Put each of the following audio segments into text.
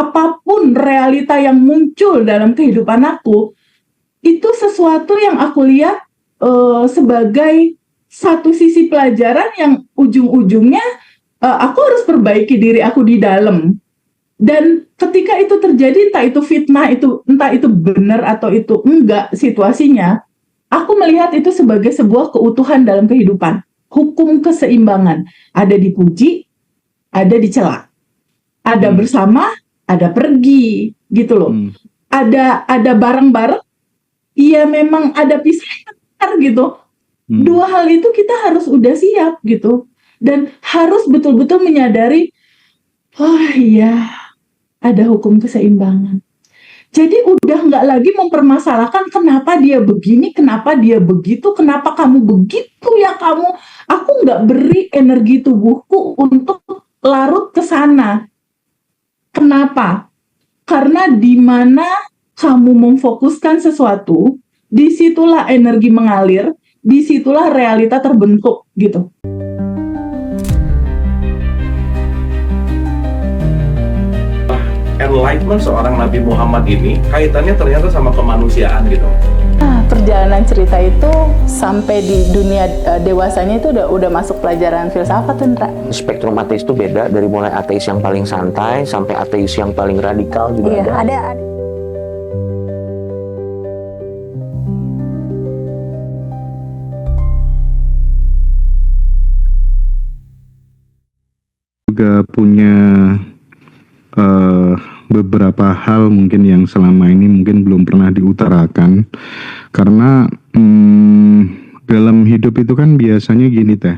apapun realita yang muncul dalam kehidupan aku, itu sesuatu yang aku lihat sebagai satu sisi pelajaran yang ujung-ujungnya aku harus perbaiki diri aku di dalam. Dan ketika itu terjadi, entah itu fitnah, entah itu benar atau itu enggak situasinya, aku melihat itu sebagai sebuah keutuhan dalam kehidupan. Hukum keseimbangan. Ada dipuji, ada dicela. Ada bersama, ada pergi, gitu loh. Ada bareng-bareng, iya memang ada pisah gitu. Dua hal itu kita harus udah siap gitu. Dan harus betul-betul menyadari, oh iya, ada hukum keseimbangan. Jadi udah nggak lagi mempermasalahkan kenapa dia begini, kenapa dia begitu, kenapa kamu begitu ya kamu. Aku nggak beri energi tubuhku untuk larut ke sana. Kenapa? Karena di mana kamu memfokuskan sesuatu, disitulah energi mengalir, disitulah realita terbentuk gitu. Enlightenment seorang Nabi Muhammad ini kaitannya ternyata sama kemanusiaan gitu. Nah, perjalanan cerita itu sampai di dunia dewasanya itu udah masuk pelajaran filsafat tuh, Ndra. Spektrum ateis itu beda, dari mulai ateis yang paling santai sampai ateis yang paling radikal juga Iya, ada. Juga punya beberapa hal mungkin yang selama ini mungkin belum pernah diutarakan, karena dalam hidup itu kan biasanya gini teh,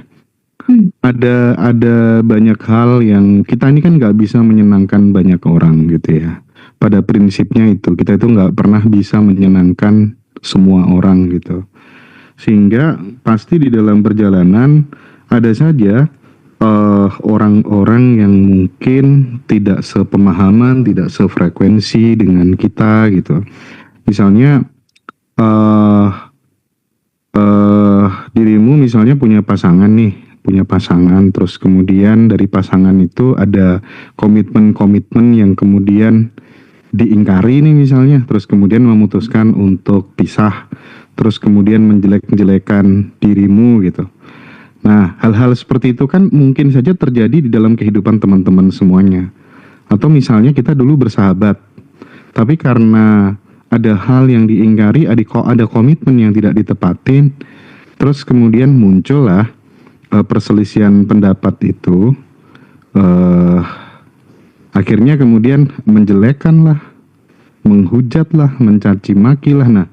ada banyak hal yang kita ini kan nggak bisa menyenangkan banyak orang gitu ya. Pada prinsipnya itu kita itu nggak pernah bisa menyenangkan semua orang gitu, sehingga pasti di dalam perjalanan ada saja orang-orang yang mungkin tidak sepemahaman, tidak sefrekuensi dengan kita gitu. Misalnya dirimu misalnya punya pasangan nih, terus kemudian dari pasangan itu ada komitmen-komitmen yang kemudian diingkari nih misalnya, terus kemudian memutuskan untuk pisah, terus kemudian menjelek-jelekan dirimu gitu. Nah, hal-hal seperti itu kan mungkin saja terjadi di dalam kehidupan teman-teman semuanya. Atau misalnya kita dulu bersahabat, tapi karena ada hal yang diingkari, ada komitmen yang tidak ditepatin, terus kemudian muncullah perselisihan pendapat itu, akhirnya kemudian menjelekkanlah, menghujatlah, mencaci makilah. Nah,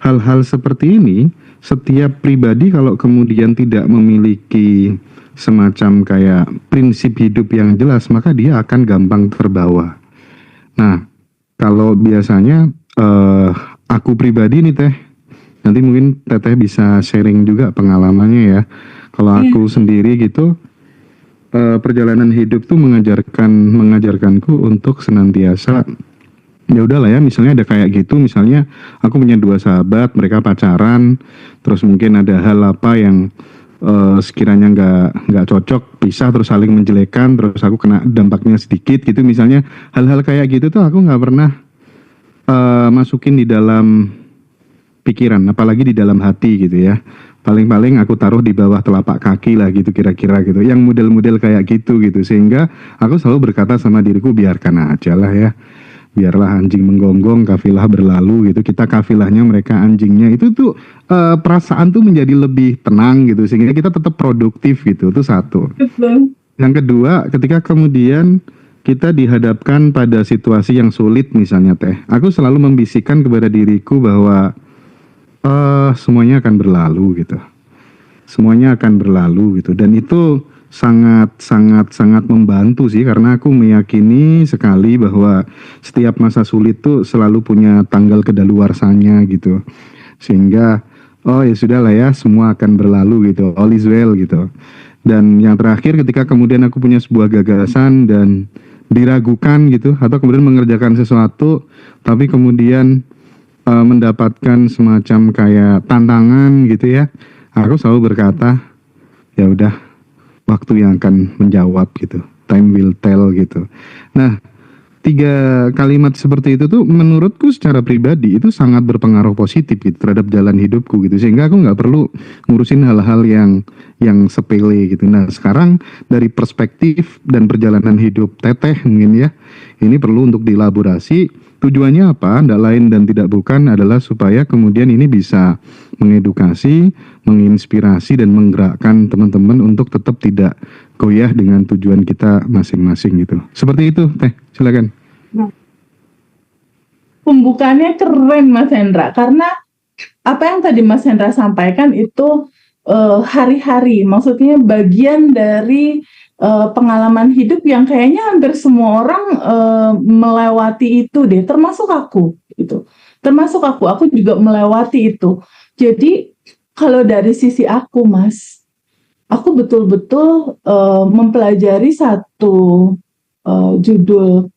hal-hal seperti ini, setiap pribadi kalau kemudian tidak memiliki semacam kayak prinsip hidup yang jelas, maka dia akan gampang terbawa. Nah, kalau biasanya aku pribadi nih teh, nanti mungkin teteh bisa sharing juga pengalamannya ya. Kalau aku sendiri gitu, perjalanan hidup tuh mengajarkanku untuk senantiasa, ya udahlah ya, misalnya ada kayak gitu, misalnya aku punya dua sahabat, mereka pacaran, terus mungkin ada hal apa yang sekiranya nggak cocok, pisah, terus saling menjelekan, terus aku kena dampaknya sedikit gitu, misalnya hal-hal kayak gitu tuh aku nggak pernah masukin di dalam pikiran, apalagi di dalam hati gitu ya. Paling-paling aku taruh di bawah telapak kaki lah gitu, kira-kira gitu, yang model-model kayak gitu, sehingga aku selalu berkata sama diriku, biarkan aja lah ya, biarlah anjing menggonggong, kafilah berlalu gitu. Kita kafilahnya, mereka anjingnya. Itu tuh perasaan tuh menjadi lebih tenang gitu, sehingga kita tetap produktif gitu. Itu satu. Yang kedua, ketika kemudian kita dihadapkan pada situasi yang sulit misalnya teh, aku selalu membisikkan kepada diriku bahwa semuanya akan berlalu gitu. Semuanya akan berlalu gitu. Dan itu sangat membantu sih, karena aku meyakini sekali bahwa setiap masa sulit tuh selalu punya tanggal kedaluarsanya gitu, sehingga oh ya sudah lah ya, semua akan berlalu gitu, all is well gitu. Dan yang terakhir, ketika kemudian aku punya sebuah gagasan dan diragukan gitu, atau kemudian mengerjakan sesuatu tapi kemudian mendapatkan semacam kayak tantangan gitu ya, aku selalu berkata, ya udah, waktu yang akan menjawab gitu, time will tell gitu. Nah, tiga kalimat seperti itu tuh menurutku secara pribadi itu sangat berpengaruh positif gitu terhadap jalan hidupku gitu, sehingga aku nggak perlu ngurusin hal-hal yang sepele gitu. Nah sekarang dari perspektif dan perjalanan hidup Teteh mungkin ya, ini perlu untuk dielaborasi. Tujuannya apa? Tidak lain dan tidak bukan adalah supaya kemudian ini bisa mengedukasi, menginspirasi dan menggerakkan teman-teman untuk tetap tidak goyah dengan tujuan kita masing-masing gitu. Seperti itu, Teh. Silakan. Pembukaannya keren Mas Hendra, karena apa yang tadi Mas Hendra sampaikan itu hari-hari, maksudnya bagian dari pengalaman hidup yang kayaknya hampir semua orang melewati itu deh, termasuk aku gitu. Termasuk aku juga melewati itu. Jadi kalau dari sisi aku Mas, aku betul-betul mempelajari satu judul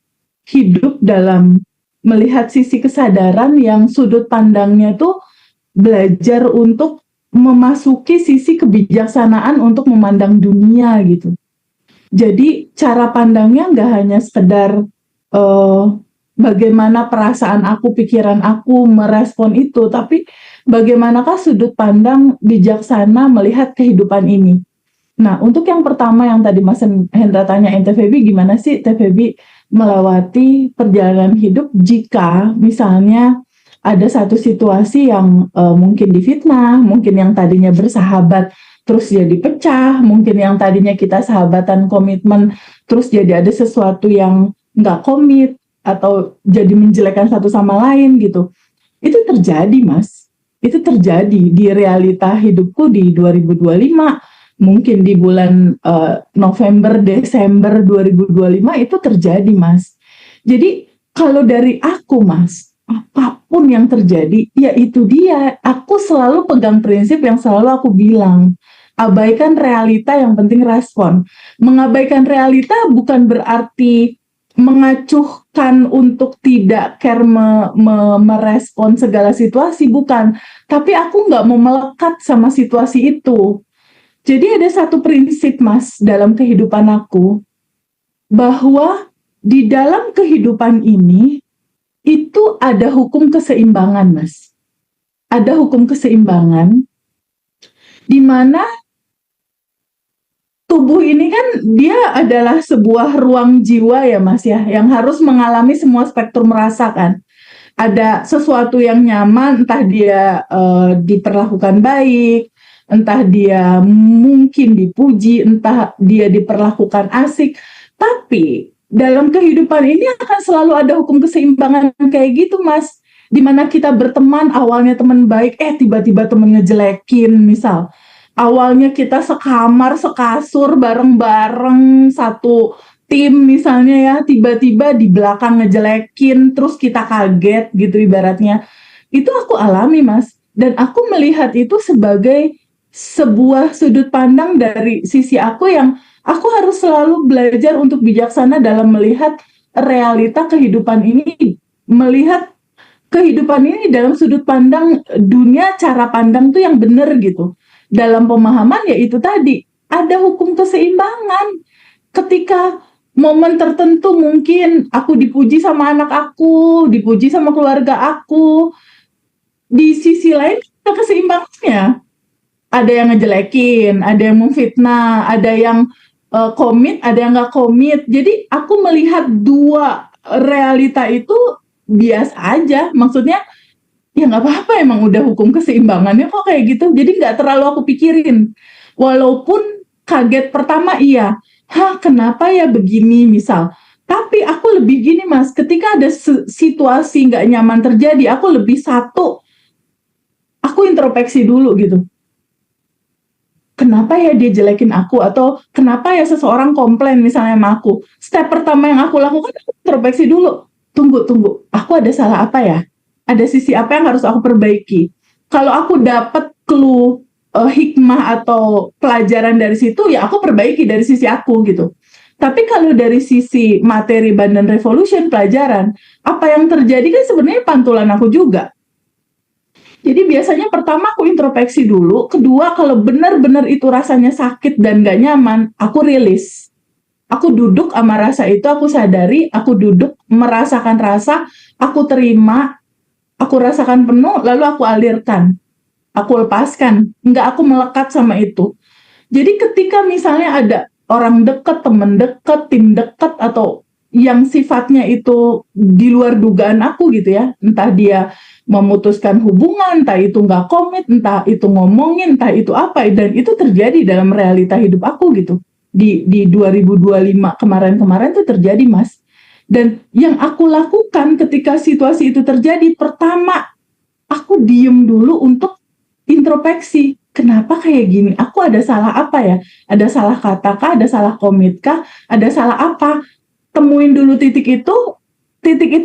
hidup dalam melihat sisi kesadaran yang sudut pandangnya tuh belajar untuk memasuki sisi kebijaksanaan untuk memandang dunia gitu. Jadi cara pandangnya nggak hanya sekedar bagaimana perasaan aku, pikiran aku merespon itu, tapi bagaimanakah sudut pandang bijaksana melihat kehidupan ini. Nah, untuk yang pertama yang tadi Mas Hendra tanyain TVB, gimana sih TVB melewati perjalanan hidup jika misalnya ada satu situasi yang mungkin difitnah, mungkin yang tadinya bersahabat terus jadi pecah, mungkin yang tadinya kita sahabatan komitmen terus jadi ada sesuatu yang nggak komit atau jadi menjelekan satu sama lain gitu. Itu terjadi Mas, itu terjadi di realita hidupku di 2025, mungkin di bulan November, Desember 2025 itu terjadi Mas. Jadi kalau dari aku Mas, apapun yang terjadi, ya itu dia. Aku selalu pegang prinsip yang selalu aku bilang. Abaikan realita, yang penting respon. Mengabaikan realita bukan berarti mengacuhkan untuk tidak care merespon segala situasi, bukan. Tapi aku nggak mau melekat sama situasi itu. Jadi ada satu prinsip Mas dalam kehidupan aku, bahwa di dalam kehidupan ini, itu ada hukum keseimbangan, Mas. Ada hukum keseimbangan, di mana tubuh ini kan dia adalah sebuah ruang jiwa ya, Mas ya, yang harus mengalami semua spektrum rasa kan. Ada sesuatu yang nyaman, entah dia diperlakukan baik, entah dia mungkin dipuji, entah dia diperlakukan asik, tapi dalam kehidupan ini akan selalu ada hukum keseimbangan kayak gitu Mas, dimana kita berteman, awalnya teman baik, tiba-tiba teman ngejelekin misal, awalnya kita sekamar, sekasur, bareng-bareng, satu tim misalnya ya, tiba-tiba di belakang ngejelekin, terus kita kaget gitu ibaratnya, itu aku alami Mas, dan aku melihat itu sebagai sebuah sudut pandang dari sisi aku yang aku harus selalu belajar untuk bijaksana dalam melihat realita kehidupan ini, melihat kehidupan ini dalam sudut pandang dunia, cara pandang tuh yang benar gitu. Dalam pemahaman ya itu tadi, ada hukum keseimbangan. Ketika momen tertentu mungkin aku dipuji sama anak aku, dipuji sama keluarga aku, di sisi lain ada keseimbangannya. Ada yang ngejelekin, ada yang memfitnah, ada yang komit, ada yang nggak komit. Jadi aku melihat dua realita itu biasa aja. Maksudnya ya nggak apa-apa, emang udah hukum keseimbangannya kok kayak gitu. Jadi nggak terlalu aku pikirin. Walaupun kaget pertama iya, kenapa ya begini misal. Tapi aku lebih gini Mas, ketika ada situasi nggak nyaman terjadi, aku lebih aku introspeksi dulu gitu. Kenapa ya dia jelekin aku, atau kenapa ya seseorang komplain misalnya sama aku. Step pertama yang aku lakukan, aku introspeksi dulu. Tunggu, aku ada salah apa ya? Ada sisi apa yang harus aku perbaiki? Kalau aku dapat clue, hikmah atau pelajaran dari situ, ya aku perbaiki dari sisi aku gitu. Tapi kalau dari sisi materi Bandan Revolution, pelajaran, apa yang terjadi kan sebenarnya pantulan aku juga. Jadi biasanya pertama aku introspeksi dulu, kedua kalau benar-benar itu rasanya sakit dan gak nyaman, aku rilis. Aku duduk sama rasa itu, aku sadari, aku duduk merasakan rasa, aku terima, aku rasakan penuh, lalu aku alirkan, aku lepaskan, nggak aku melekat sama itu. Jadi ketika misalnya ada orang dekat, teman dekat, tim dekat, atau yang sifatnya itu di luar dugaan aku gitu ya, entah dia memutuskan hubungan, entah itu nggak komit, entah itu ngomongin, entah itu apa, dan itu terjadi dalam realita hidup aku gitu. Di 2025 kemarin-kemarin tuh terjadi, Mas. Dan yang aku lakukan ketika situasi itu terjadi, pertama, aku diem dulu untuk introspeksi. Kenapa kayak gini? Aku ada salah apa ya? Ada salah kata kah? Ada salah komit kah? Ada salah apa? Temuin dulu titik itu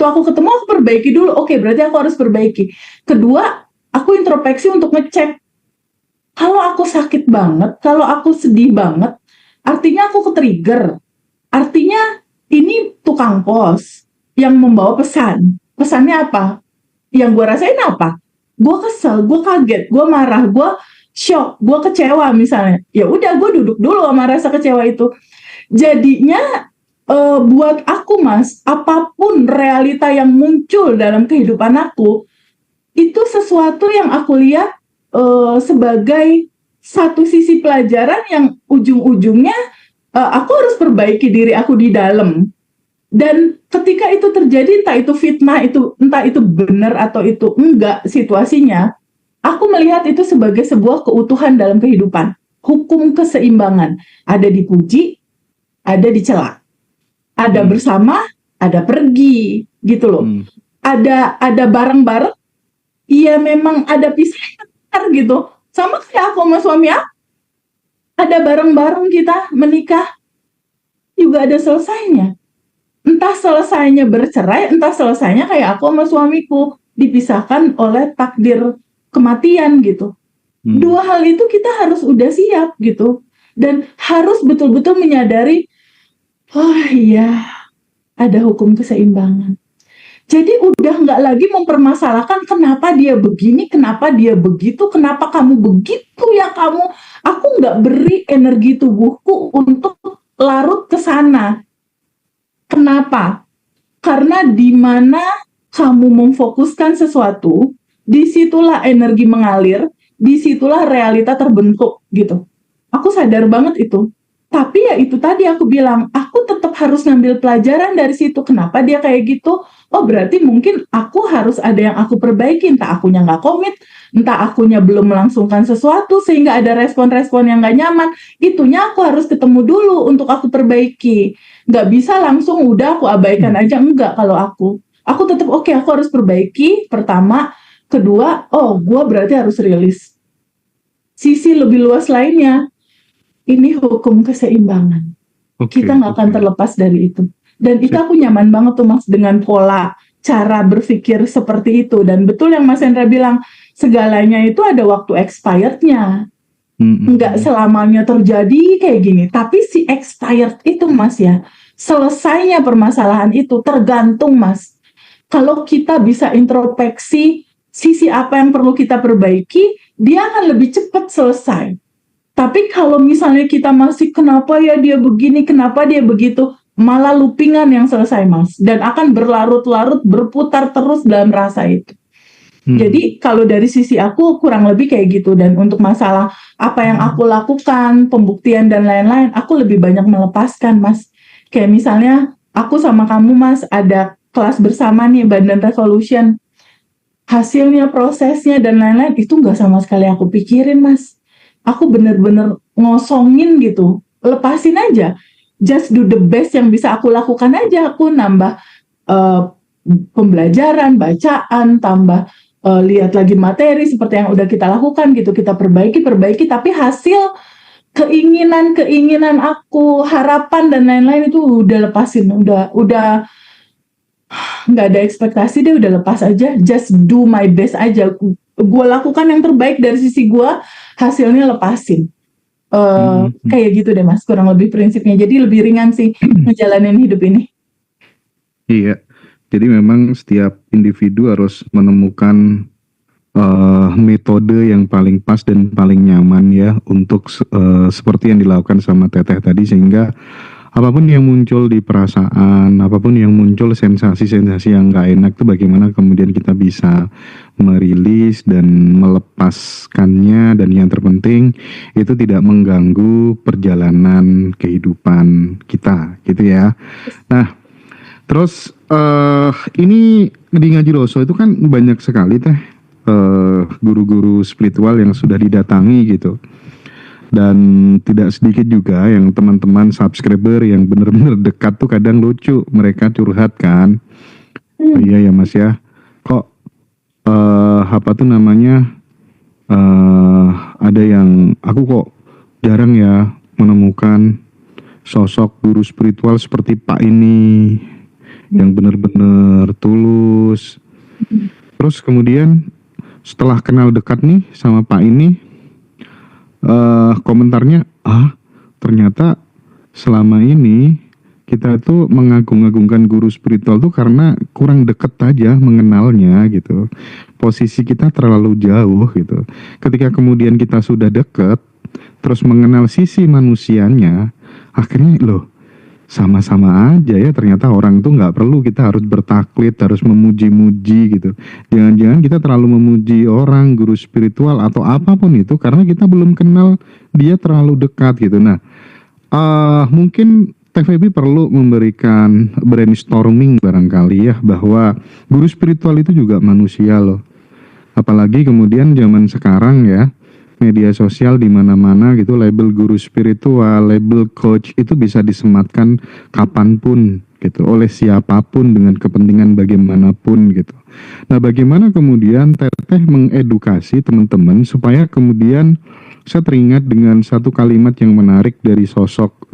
aku ketemu, aku perbaiki dulu. Oke, berarti aku harus perbaiki. Kedua, aku introspeksi untuk ngecek. Kalau aku sakit banget, kalau aku sedih banget, artinya aku ke-trigger. Artinya ini tukang pos yang membawa pesan. Pesannya apa? Yang gue rasain apa? Gue kesel, gue kaget, gue marah, gue shock, gue kecewa misalnya. Ya udah, gue duduk dulu sama rasa kecewa itu. Jadinya buat aku, Mas, apapun realita yang muncul dalam kehidupan aku, itu sesuatu yang aku lihat sebagai satu sisi pelajaran yang ujung-ujungnya aku harus perbaiki diri aku di dalam. Dan ketika itu terjadi, entah itu fitnah, entah itu benar atau itu enggak situasinya, aku melihat itu sebagai sebuah keutuhan dalam kehidupan. Hukum keseimbangan. Ada dipuji, ada dicela. Ada bersama, ada pergi, gitu loh. Ada bareng-bareng, iya memang ada pisah gitu. Sama kayak aku sama suami aku, ada bareng-bareng kita menikah, juga ada selesainya. Entah selesainya bercerai, entah selesainya kayak aku sama suamiku, dipisahkan oleh takdir kematian gitu. Dua hal itu kita harus udah siap gitu. Dan harus betul-betul menyadari, oh iya, ada hukum keseimbangan. Jadi udah nggak lagi mempermasalahkan kenapa dia begini, kenapa dia begitu, kenapa kamu begitu ya kamu. Aku nggak beri energi tubuhku untuk larut ke sana. Kenapa? Karena di mana kamu memfokuskan sesuatu, disitulah energi mengalir, disitulah realita terbentuk gitu. Aku sadar banget itu. Tapi ya itu tadi aku bilang, aku tetap harus ngambil pelajaran dari situ. Kenapa dia kayak gitu? Oh berarti mungkin aku harus ada yang aku perbaiki. Entah akunya nggak komit, entah akunya belum melangsungkan sesuatu sehingga ada respon-respon yang nggak nyaman. Itunya aku harus ketemu dulu untuk aku perbaiki. Nggak bisa langsung udah aku abaikan aja. Enggak kalau aku. Aku tetap oke, aku harus perbaiki. Pertama, kedua, oh gue berarti harus rilis. Sisi lebih luas lainnya. Ini hukum keseimbangan. Kita nggak akan terlepas dari itu. Dan itu aku nyaman banget tuh, Mas, dengan pola cara berpikir seperti itu. Dan betul yang Mas Hendra bilang, segalanya itu ada waktu expired-nya. Nggak selamanya terjadi kayak gini. Tapi si expired itu, Mas, ya, selesainya permasalahan itu tergantung, Mas. Kalau kita bisa introspeksi sisi apa yang perlu kita perbaiki, dia akan lebih cepat selesai. Tapi kalau misalnya kita masih kenapa ya dia begini, kenapa dia begitu, malah loopingan yang selesai, Mas. Dan akan berlarut-larut, berputar terus dalam rasa itu. Jadi kalau dari sisi aku kurang lebih kayak gitu. Dan untuk masalah apa yang aku lakukan, pembuktian dan lain-lain, aku lebih banyak melepaskan, Mas. Kayak misalnya aku sama kamu, Mas, ada kelas bersama nih, Bandan Revolution. Hasilnya, prosesnya, dan lain-lain, itu nggak sama sekali aku pikirin, Mas. Aku bener-bener ngosongin gitu, lepasin aja, just do the best yang bisa aku lakukan aja. Aku nambah pembelajaran, bacaan, tambah lihat lagi materi seperti yang udah kita lakukan gitu, kita perbaiki, tapi hasil keinginan aku, harapan dan lain-lain itu udah lepasin, udah nggak ada ekspektasi deh, udah lepas aja, just do my best aja. Gue lakukan yang terbaik dari sisi gue, hasilnya lepasin. Kayak gitu deh, Mas, kurang lebih prinsipnya. Jadi lebih ringan sih ngejalanin hidup ini. Iya, jadi memang setiap individu harus menemukan metode yang paling pas dan paling nyaman ya untuk seperti yang dilakukan sama Teteh tadi, sehingga apapun yang muncul di perasaan, apapun yang muncul sensasi-sensasi yang nggak enak itu bagaimana kemudian kita bisa merilis dan melepaskannya, dan yang terpenting itu tidak mengganggu perjalanan kehidupan kita gitu ya. Nah, terus ini di Ngaji Roso itu kan banyak sekali teh guru-guru spiritual yang sudah didatangi gitu. Dan tidak sedikit juga yang teman-teman subscriber yang benar-benar dekat tuh kadang lucu, mereka curhat kan. Oh, iya ya Mas ya, kok apa tuh namanya, ada yang aku kok jarang ya menemukan sosok guru spiritual seperti Pak ini yang benar-benar tulus. Terus kemudian setelah kenal dekat nih sama Pak ini, komentarnya, ternyata selama ini kita tuh mengagung-agungkan guru spiritual tuh karena kurang deket aja mengenalnya gitu. Posisi kita terlalu jauh gitu. Ketika kemudian kita sudah deket, terus mengenal sisi manusianya, akhirnya loh, sama-sama aja ya, ternyata orang tuh nggak perlu kita harus bertaklid, harus memuji-muji gitu. Jangan-jangan kita terlalu memuji orang, guru spiritual atau apapun itu karena kita belum kenal dia terlalu dekat gitu. Nah, mungkin TVB perlu memberikan brainstorming barangkali ya, bahwa guru spiritual itu juga manusia loh. Apalagi kemudian zaman sekarang ya, media sosial di mana-mana gitu, label guru spiritual, label coach itu bisa disematkan kapanpun gitu, oleh siapapun dengan kepentingan bagaimanapun gitu. Nah, bagaimana kemudian Teteh mengedukasi teman-teman supaya kemudian saya teringat dengan satu kalimat yang menarik dari sosok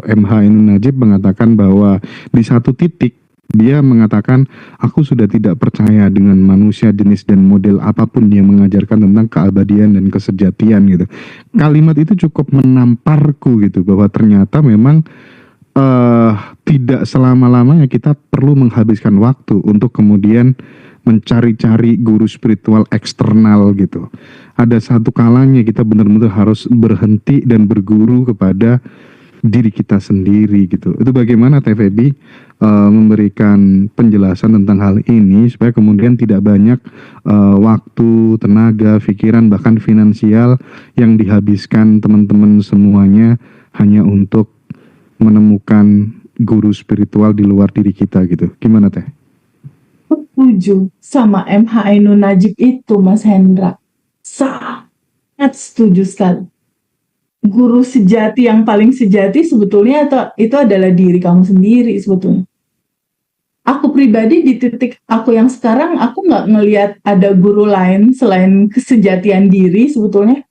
MH Ainun Najib, mengatakan bahwa di satu titik dia mengatakan, aku sudah tidak percaya dengan manusia jenis dan model apapun yang mengajarkan tentang keabadian dan kesejatian gitu. Kalimat itu cukup menamparku gitu, bahwa ternyata memang tidak selama-lamanya kita perlu menghabiskan waktu untuk kemudian mencari-cari guru spiritual eksternal gitu. Ada satu kalanya kita benar-benar harus berhenti dan berguru kepada diri kita sendiri gitu. Itu bagaimana TVB memberikan penjelasan tentang hal ini supaya kemudian tidak banyak waktu, tenaga, pikiran, bahkan finansial yang dihabiskan teman-teman semuanya hanya untuk menemukan guru spiritual di luar diri kita gitu. Gimana Teh? Setuju sama MH Ainun Najib itu, Mas Hendra. Sangat setuju sekali. Guru sejati yang paling sejati sebetulnya itu adalah diri kamu sendiri sebetulnya. Aku pribadi di titik aku yang sekarang, aku nggak ngelihat ada guru lain selain kesejatian diri sebetulnya.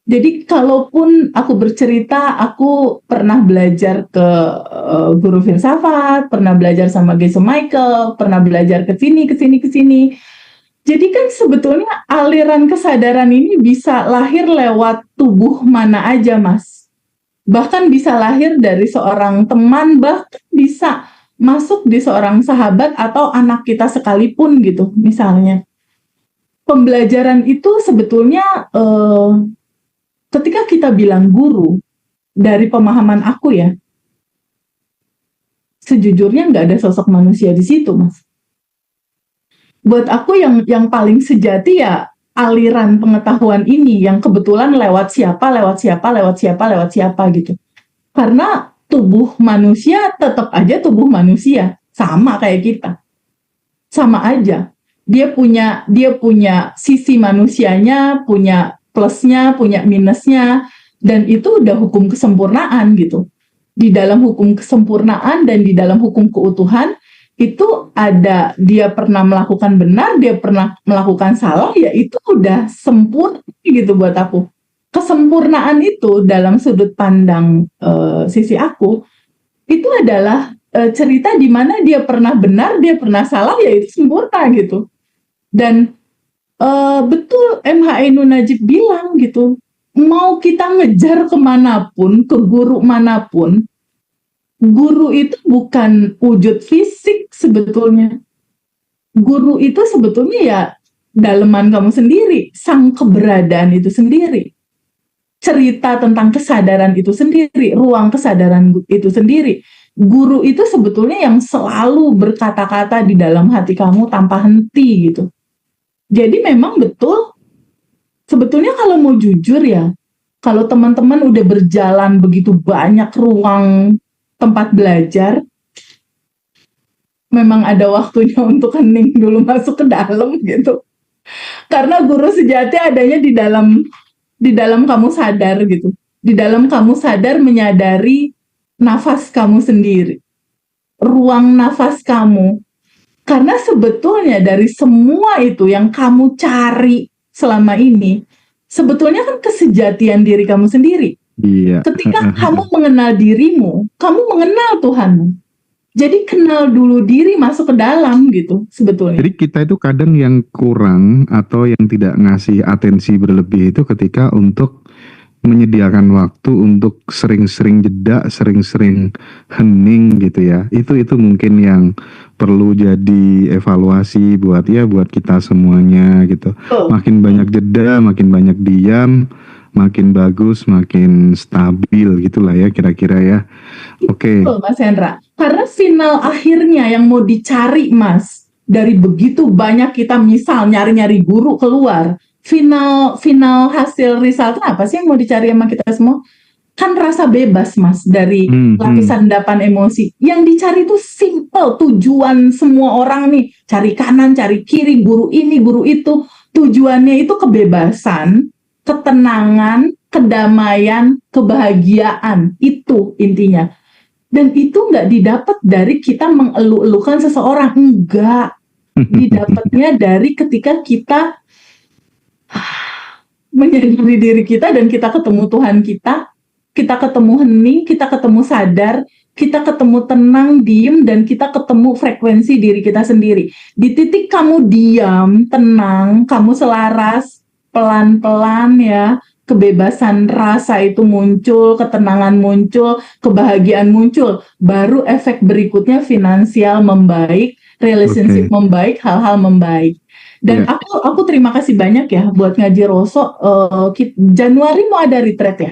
Jadi kalaupun aku bercerita, aku pernah belajar ke guru filsafat, pernah belajar sama Geshe Michael, pernah belajar ke sini. Jadi kan sebetulnya aliran kesadaran ini bisa lahir lewat tubuh mana aja, Mas. Bahkan bisa lahir dari seorang teman, bahkan bisa masuk di seorang sahabat atau anak kita sekalipun gitu, misalnya. Pembelajaran itu sebetulnya ketika kita bilang guru, dari pemahaman aku ya, sejujurnya nggak ada sosok manusia di situ, Mas. Buat aku yang paling sejati ya aliran pengetahuan ini yang kebetulan lewat siapa gitu. Karena tubuh manusia tetap aja tubuh manusia, sama kayak kita. Sama aja. Dia punya sisi manusianya, punya plusnya, punya minusnya, dan itu udah hukum kesempurnaan gitu. Di dalam hukum kesempurnaan dan di dalam hukum keutuhan itu ada, dia pernah melakukan benar, dia pernah melakukan salah, ya itu udah sempurna gitu buat aku. Kesempurnaan itu dalam sudut pandang sisi aku, itu adalah cerita di mana dia pernah benar, dia pernah salah, ya itu sempurna gitu. Dan betul MH Ainun Najib bilang gitu, mau kita ngejar kemanapun, ke guru manapun, guru itu bukan wujud fisik sebetulnya. Guru itu sebetulnya ya daleman kamu sendiri, sang keberadaan itu sendiri. cerita tentang kesadaran itu sendiri, ruang kesadaran itu sendiri. Guru itu sebetulnya yang selalu berkata-kata di dalam hati kamu tanpa henti gitu. Jadi memang betul, sebetulnya kalau mau jujur ya, kalau teman-teman udah berjalan begitu banyak ruang tempat belajar, memang ada waktunya untuk hening dulu, masuk ke dalam gitu. Karena guru sejati adanya di dalam kamu sadar gitu. Di dalam kamu sadar menyadari nafas kamu sendiri. Ruang nafas kamu. Karena sebetulnya dari semua itu yang kamu cari selama ini, sebetulnya kan kesejatian diri kamu sendiri. Iya. Ketika kamu mengenal dirimu, kamu mengenal Tuhanmu. Jadi kenal dulu diri, masuk ke dalam gitu sebetulnya. Jadi kita itu kadang yang kurang atau yang tidak ngasih atensi berlebih itu ketika untuk menyediakan waktu untuk sering-sering jeda, sering-sering hening gitu ya. Itu mungkin yang perlu jadi evaluasi buat kita semuanya gitu. Betul. Makin banyak jeda, makin banyak diam, makin bagus, makin stabil gitulah ya kira-kira ya. Oke. Betul, Mas Hendra. Karena final akhirnya yang mau dicari, Mas, dari begitu banyak kita misal nyari-nyari guru keluar, final hasil resultnya apa sih yang mau dicari sama kita semua? Kan rasa bebas, Mas, dari lapisan endapan emosi. Yang dicari itu simple, tujuan semua orang nih, cari kanan, cari kiri, guru ini, guru itu, tujuannya itu kebebasan, ketenangan, kedamaian, kebahagiaan, itu intinya. Dan itu nggak didapat dari kita mengeluh-elukan seseorang, enggak. Didapatnya dari ketika kita menyadari diri kita dan kita ketemu Tuhan kita ketemu hening, kita ketemu sadar, kita ketemu tenang, diem, dan kita ketemu frekuensi diri kita sendiri. Di titik kamu diam, tenang, kamu selaras, pelan-pelan ya, kebebasan rasa itu muncul, ketenangan muncul, kebahagiaan muncul. Baru efek berikutnya finansial membaik, relationship membaik, hal-hal membaik. Dan aku terima kasih banyak ya buat Ngaji Roso. Januari mau ada retreat ya?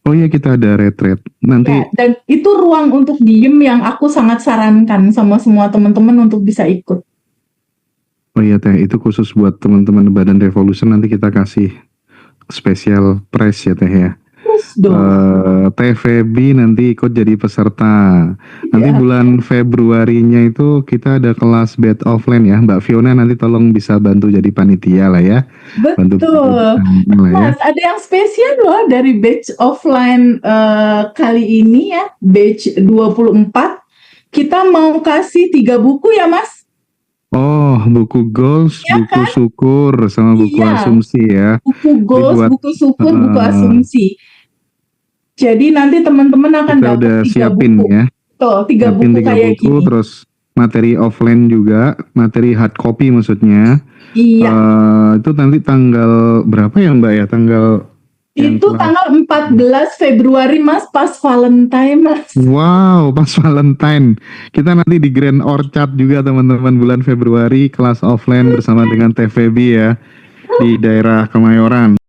Oh iya, kita ada retreat nanti. Ya, dan itu ruang untuk diem yang aku sangat sarankan sama semua teman-teman untuk bisa ikut. Oh iya Teh, itu khusus buat teman-teman Badan Revolution, nanti kita kasih spesial price ya Teh ya. Teh Feby nanti ikut jadi peserta. Nanti bulan Februarinya itu kita ada kelas batch offline ya. Mbak Fiona nanti tolong bisa bantu jadi panitia lah ya. Betul. Mas, ada yang spesial loh dari batch offline kali ini ya, batch 24. Kita mau kasih 3 buku ya Mas. Oh, buku goals, buku syukur, sama buku asumsi ya. Buku goals, buku syukur, buku asumsi. Jadi nanti teman-teman akan dapat 3 siapin buku. Ya. Tuh, 3 buku kayak gini. Terus materi offline juga, materi hard copy maksudnya. Iya. Itu nanti tanggal berapa ya Mbak ya? Itu tanggal 14 Februari Mas, pas Valentine Mas. Wow, pas Valentine. Kita nanti di Grand Orchard juga teman-teman, bulan Februari, kelas offline bersama dengan Teh Feby ya, di daerah Kemayoran.